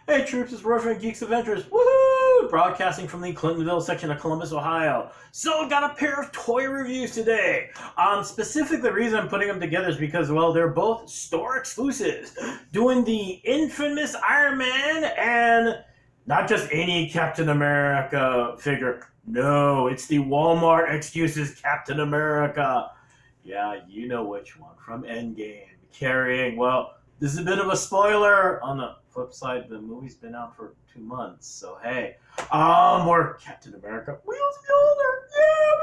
Hey troops, it's Road Geeks Adventures. Woohoo! Broadcasting from the Clintonville section of Columbus, Ohio. So, got a pair of toy reviews today. Specifically, the reason I'm putting them together is because, well, they're both store exclusives. Doing the infamous Iron Man and not just any Captain America figure. No, it's the Walmart Excuses Captain America. Yeah, you know which one from Endgame. Carrying, well, this is a bit of a spoiler. On the flip side, the movie's been out for 2 months, so hey. More Captain America. Wheels Builder! Yeah,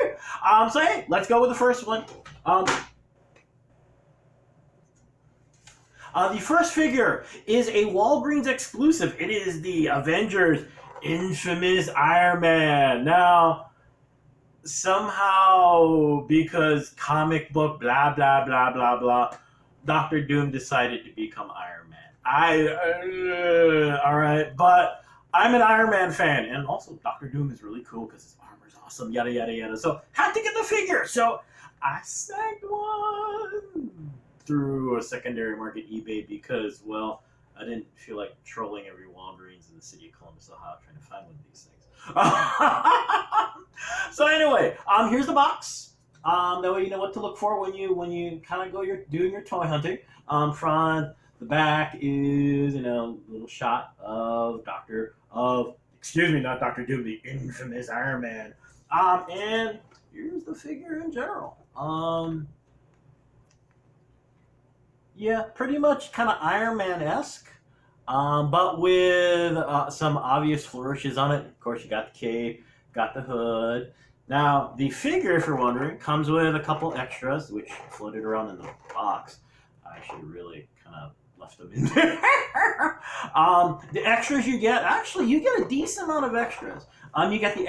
baby! So hey, let's go with the first one. The first figure is a Walgreens exclusive. It is the Avengers infamous Iron Man. Now, somehow, because comic book blah blah blah blah blah, Doctor Doom decided to become Iron Man. All right, but I'm an Iron Man fan, and also Doctor Doom is really cool because his armor's awesome, yada yada yada. So had to get the figure. So I snagged one through a secondary market eBay because, well, I didn't feel like trolling every Walgreens in the city of Columbus, Ohio, trying to find one of these things. So anyway, here's the box. That way you know what to look for when you kind of doing your toy hunting. Front, the back is a little shot of not Doctor Doom, the infamous Iron Man. And here's the figure in general. Yeah, pretty much kind of Iron Man-esque, but with some obvious flourishes on it. Of course, you got the cape, got the hood. Now, the figure, if you're wondering, comes with a couple extras, which floated around in the box. I actually really kind of left them in there. The extras you get a decent amount of extras. You get the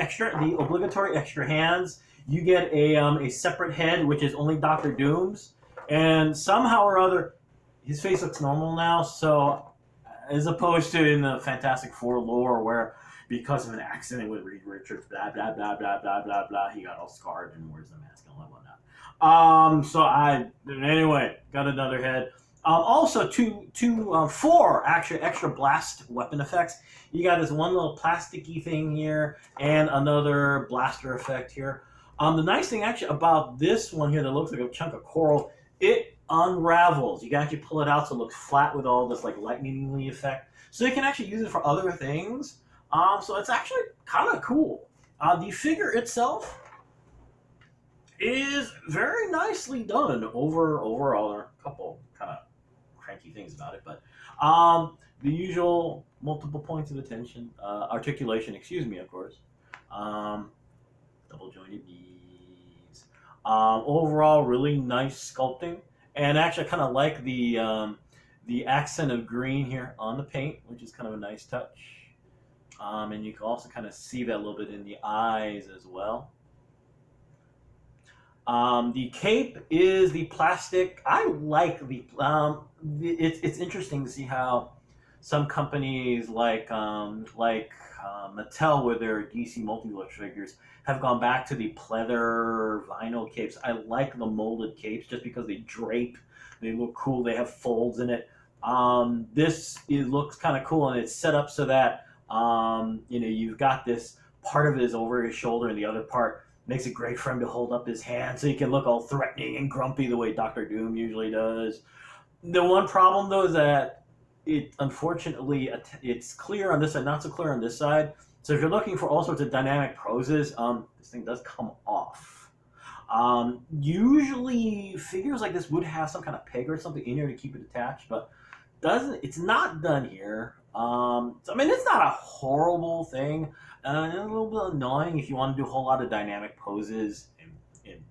obligatory extra hands. You get a separate head, which is only Doctor Doom's. And somehow or other, his face looks normal now, so as opposed to in the Fantastic Four lore where because of an accident with Reed Richards, blah, blah, blah, blah, blah, blah, blah, he got all scarred and wears the mask and whatnot. Anyway, got another head. Also, four actually extra blast weapon effects. You got this one little plasticky thing here and another blaster effect here. The nice thing actually about this one here that looks like a chunk of coral, it unravels. You can actually pull it out so it looks flat with all this like lightning effect. So you can actually use it for other things. So it's actually kind of cool. The figure itself is very nicely done overall. There are a couple kind of cranky things about it, but the usual multiple points of attention, articulation, of course. Double jointed knees. Overall, really nice sculpting, and actually, I kind of like the accent of green here on the paint, which is kind of a nice touch. And you can also kind of see that a little bit in the eyes as well. The cape is the plastic. I like it's interesting to see how some companies like Mattel with their DC Multiverse figures have gone back to the pleather vinyl capes. I like the molded capes just because they drape, they look cool, they have folds in it. Looks kind of cool, and it's set up so that you've got this part of it is over his shoulder and the other part makes it great for him to hold up his hand so he can look all threatening and grumpy the way Doctor Doom usually does. The one problem though is that unfortunately it's clear on this side, not so clear on this side. So if you're looking for all sorts of dynamic poses, this thing does come off. Usually figures like this would have some kind of peg or something in here to keep it attached, but it's not done here. It's not a horrible thing. A little bit annoying if you want to do a whole lot of dynamic poses and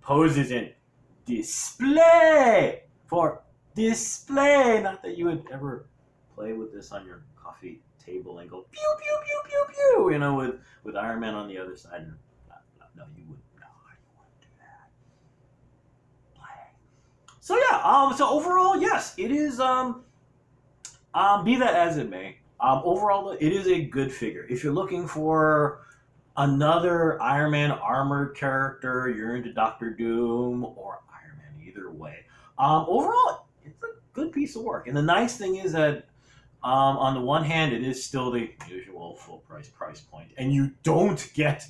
display for display. Not that you would ever play with this on your coffee table and go pew pew pew pew pew. With Iron Man on the other side. No, you wouldn't. No, you wouldn't do that. Play. So yeah. So overall, yes, it is. Be that as it may. Overall, it is a good figure. If you're looking for another Iron Man armored character, you're into Doctor Doom or Iron Man, either way. Overall, it's a good piece of work. And the nice thing is that On the one hand, it is still the usual full price point, and you don't get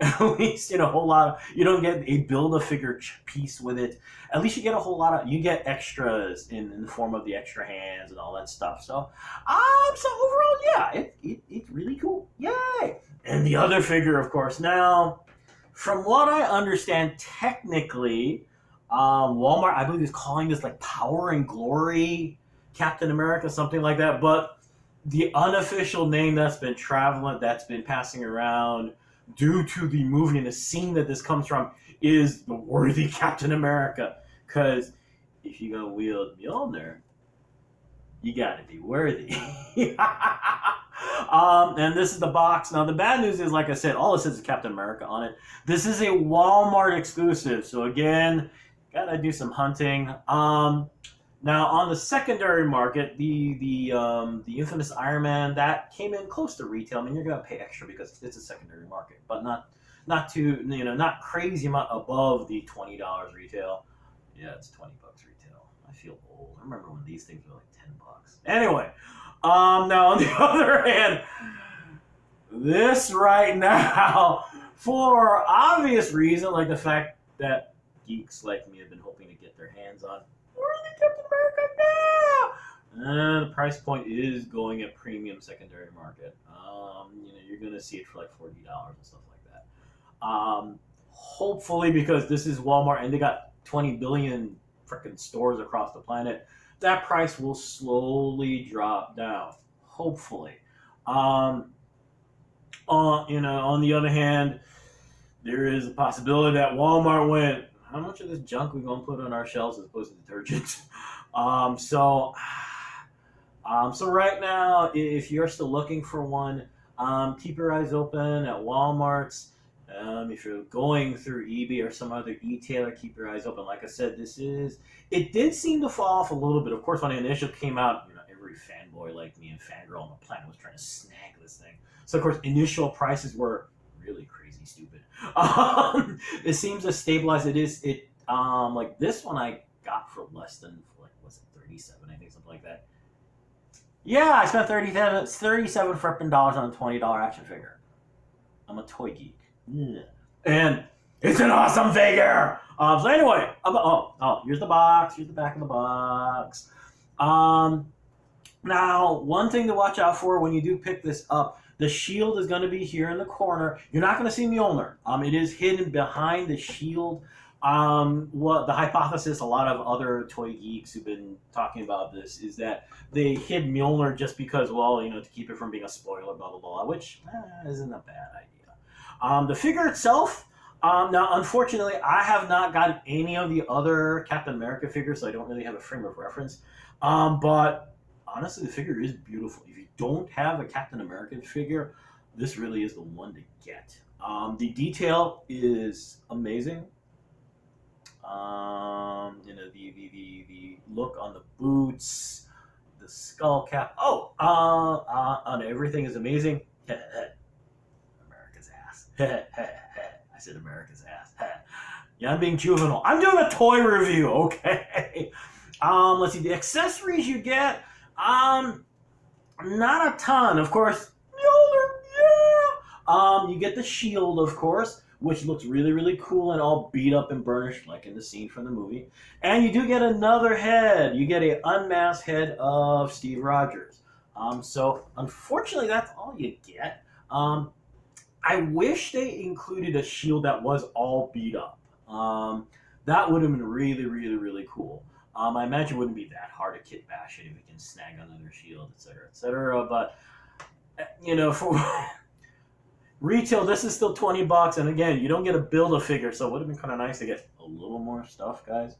at least a whole lot of, you don't get a build a figure piece with it. At least you get a whole lot of, you get extras in the form of the extra hands and all that stuff. So overall, yeah, it's really cool. Yay! And the other figure, of course. Now, from what I understand, technically, Walmart, I believe, is calling this like Power and Glory Captain America, something like that. But the unofficial name that's been passing around due to the movie and the scene that this comes from is the Worthy Captain America. Because if you're going to wield Mjolnir, you got to be worthy. And this is the box. Now, the bad news is, like I said, all it says is Captain America on it. This is a Walmart exclusive. So, again, got to do some hunting. Now, on the secondary market, the infamous Iron Man, that came in close to retail. I mean, you're going to pay extra because it's a secondary market, but not crazy amount above the $20 retail. Yeah, it's $20 retail. I feel old. I remember when these things were like $10. Anyway, now on the other hand, this right now, for obvious reason, like the fact that geeks like me have been hoping to get their hands on Worthy Captain America now. The price point is going at premium secondary market. You're gonna see it for like $40 and stuff like that. Hopefully, because this is Walmart and they got 20 billion freaking stores across the planet, that price will slowly drop down. Hopefully. On the other hand, there is a possibility that Walmart went, how much of this junk we gonna put on our shelves as opposed to detergent? So right now, if you're still looking for one, keep your eyes open at Walmart's. If you're going through eBay or some other e-tailer, keep your eyes open. Like I said, it did seem to fall off a little bit. Of course, when it initially came out, every fanboy like me and fangirl on the planet was trying to snag this thing. So, of course, initial prices were really crazy stupid. It seems to stabilize. Like this one I got for less than, was it 37, I think, something like that. Yeah, I spent 37 freaking dollars on a $20 action figure. I'm a toy geek. Yeah. And it's an awesome figure. So anyway, here's the box. Here's the back of the box. Now, one thing to watch out for when you do pick this up, the shield is going to be here in the corner. You're not going to see Mjolnir. It is hidden behind the shield. What the hypothesis, a lot of other toy geeks who've been talking about this, is that they hid Mjolnir just because, to keep it from being a spoiler, blah, blah, blah, which isn't a bad idea. The figure itself, now, unfortunately, I have not gotten any of the other Captain America figures, so I don't really have a frame of reference. But honestly, the figure is beautiful. If you don't have a Captain American figure, this really is the one to get. The detail is amazing. The look on the boots, the skull cap. On everything is amazing. America's ass. I said America's ass. Yeah, I'm being juvenile. I'm doing a toy review, okay? Let's see, the accessories you get, not a ton. Of course, Mjolnir, yeah! You get the shield, of course, which looks really, really cool and all beat up and burnished, like in the scene from the movie. And you do get another head. You get an unmasked head of Steve Rogers. So, unfortunately, that's all you get. I wish they included a shield that was all beat up. That would have been really, really, really cool. I imagine it wouldn't be that hard to kit bash it if we can snag another shield, etc., etc. But, for retail, this is still $20, and again, you don't get a build-a-figure, so it would have been kind of nice to get a little more stuff, guys.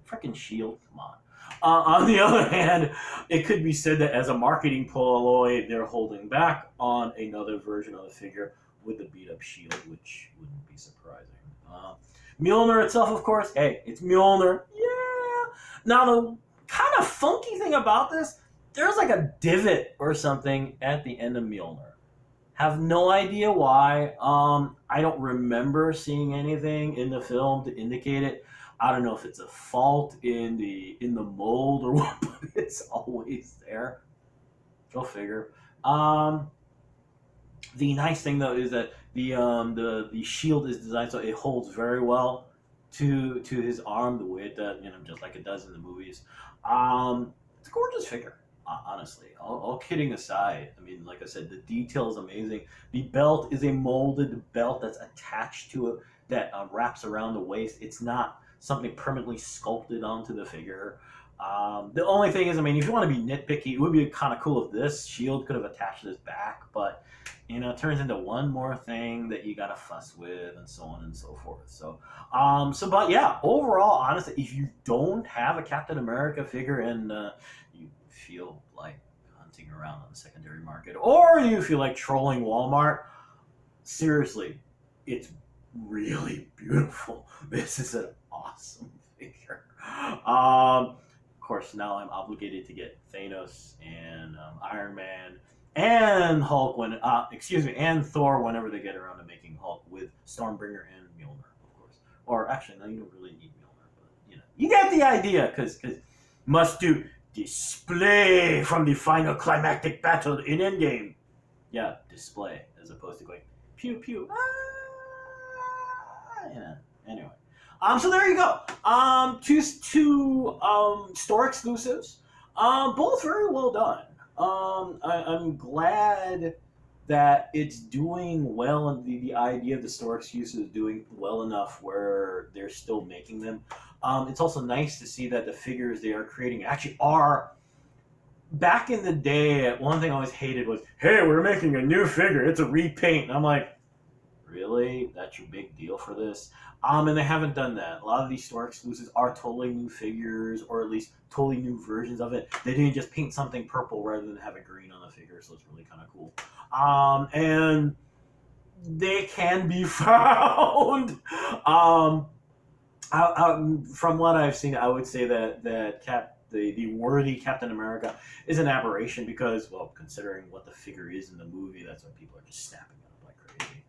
Freaking shield, come on. On the other hand, it could be said that as a marketing ploy, they're holding back on another version of the figure with the beat-up shield, which wouldn't be surprising. Mjolnir itself, of course, hey, it's Mjolnir, yeah! Now, the kind of funky thing about this, there's like a divot or something at the end of Mjolnir. Have no idea why. I don't remember seeing anything in the film to indicate it. I don't know if it's a fault in the mold or what, but it's always there. Go figure. Um, the nice thing though is that the shield is designed so it holds very well to his arm the way it does, just like it does in the movies. It's a gorgeous figure, honestly. All kidding aside, I mean, like I said, the detail is amazing. The belt is a molded belt that's attached to it that wraps around the waist. It's not something permanently sculpted onto the figure. The only thing is, I mean, if you want to be nitpicky, it would be kind of cool if this shield could have attached to his back, but it turns into one more thing that you gotta fuss with, and so on and so forth. But yeah, overall, honestly, if you don't have a Captain America figure and you feel like hunting around on the secondary market, or you feel like trolling Walmart, seriously, it's really beautiful. This is an awesome figure. Of course, now I'm obligated to get Thanos and Iron Man and Hulk and Thor whenever they get around to making Hulk with Stormbringer and Mjolnir, of course. Or actually, no, you don't really need Mjolnir, but you get the idea, because must do display from the final climactic battle in Endgame. Yeah, display as opposed to going pew pew. Anyway, so there you go. Two store exclusives. Both very well done. I'm glad that it's doing well, and the idea of the store exclusives is doing well enough where they're still making them. It's also nice to see that the figures they are creating actually are. Back in the day, one thing I always hated was, hey, we're making a new figure. It's a repaint. And I'm like, really? That's your big deal for this? And they haven't done that. A lot of these store exclusives are totally new figures, or at least totally new versions of it. They didn't just paint something purple rather than have it green on the figure, so it's really kind of cool. And they can be found. From what I've seen, I would say that the worthy Captain America is an aberration because, well, considering what the figure is in the movie, that's why people are just snapping it up like crazy.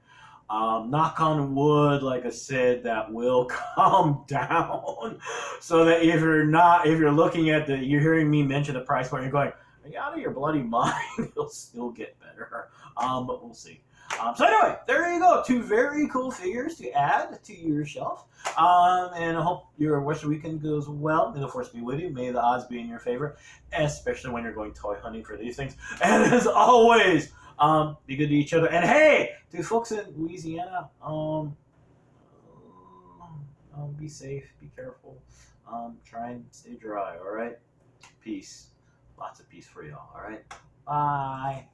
Knock on wood, like I said, that will calm down. So that if you're looking at you're hearing me mention the price point, you're going, are you out of your bloody mind? It'll still get better. But we'll see. So anyway, there you go. Two very cool figures to add to your shelf. And I hope your rest of the weekend goes well. May the force be with you. May the odds be in your favor, especially when you're going toy hunting for these things. And as always, be good to each other. And hey, to folks in Louisiana, be safe, be careful. Try and stay dry, all right? Peace. Lots of peace for y'all, all right? Bye.